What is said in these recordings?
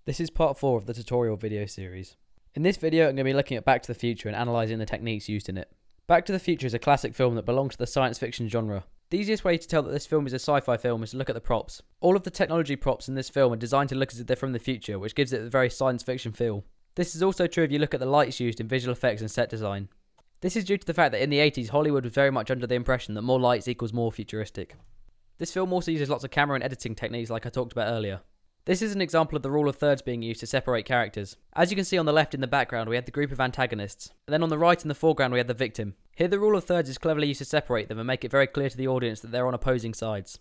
This is part 4 of the tutorial video series. In this video I'm going to be looking at Back to the Future and analysing the techniques used in it. Back to the Future is a classic film that belongs to the science fiction genre. The easiest way to tell that this film is a sci-fi film is to look at the props. All of the technology props in this film are designed to look as if they're from the future, which gives it a very science fiction feel. This is also true if you look at the lights used in visual effects and set design. This is due to the fact that in the 80s Hollywood was very much under the impression that more lights equals more futuristic. This film also uses lots of camera and editing techniques like I talked about earlier. This is an example of the rule of thirds being used to separate characters. As you can see on the left in the background we have the group of antagonists, and then on the right in the foreground we have the victim. Here the rule of thirds is cleverly used to separate them and make it very clear to the audience that they're on opposing sides.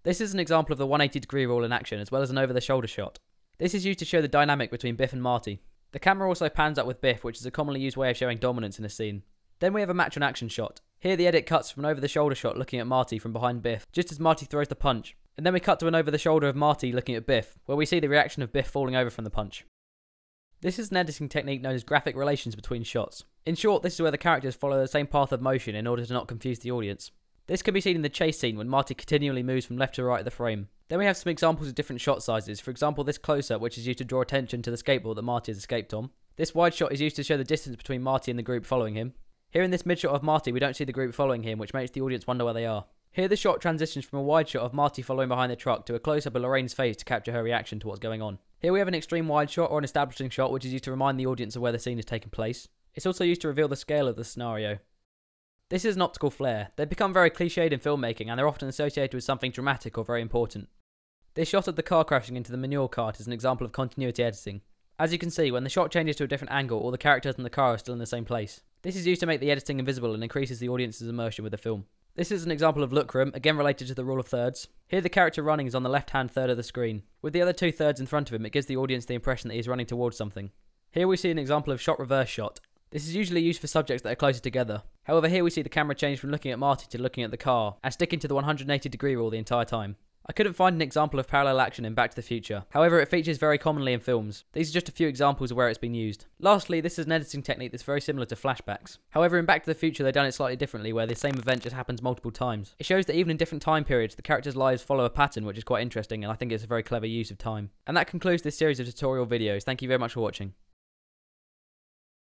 This is an example of the 180-degree rule in action, as well as an over-the-shoulder shot. This is used to show the dynamic between Biff and Marty. The camera also pans up with Biff, which is a commonly used way of showing dominance in a scene. Then we have a match on action shot. Here the edit cuts from an over-the-shoulder shot looking at Marty from behind Biff, just as Marty throws the punch. And then we cut to an over-the-shoulder of Marty looking at Biff, where we see the reaction of Biff falling over from the punch. This is an editing technique known as graphic relations between shots. In short, this is where the characters follow the same path of motion in order to not confuse the audience. This can be seen in the chase scene when Marty continually moves from left to right of the frame. Then we have some examples of different shot sizes, for example this close-up which is used to draw attention to the skateboard that Marty has escaped on. This wide shot is used to show the distance between Marty and the group following him. Here in this mid shot of Marty we don't see the group following him, which makes the audience wonder where they are. Here the shot transitions from a wide shot of Marty following behind the truck to a close-up of Lorraine's face to capture her reaction to what's going on. Here we have an extreme wide shot or an establishing shot which is used to remind the audience of where the scene is taking place. It's also used to reveal the scale of the scenario. This is an optical flare. They become very cliched in filmmaking and they're often associated with something dramatic or very important. This shot of the car crashing into the manure cart is an example of continuity editing. As you can see, when the shot changes to a different angle, all the characters in the car are still in the same place. This is used to make the editing invisible and increases the audience's immersion with the film. This is an example of look room, again related to the rule of thirds. Here the character running is on the left-hand third of the screen. With the other two thirds in front of him, it gives the audience the impression that he is running towards something. Here we see an example of shot reverse shot. This is usually used for subjects that are closer together. However, here we see the camera change from looking at Marty to looking at the car, and sticking to the 180-degree rule the entire time. I couldn't find an example of parallel action in Back to the Future. However, it features very commonly in films. These are just a few examples of where it's been used. Lastly, this is an editing technique that's very similar to flashbacks. However, in Back to the Future they've done it slightly differently, where the same event just happens multiple times. It shows that even in different time periods, the characters' lives follow a pattern, which is quite interesting, and I think it's a very clever use of time. And that concludes this series of tutorial videos. Thank you very much for watching.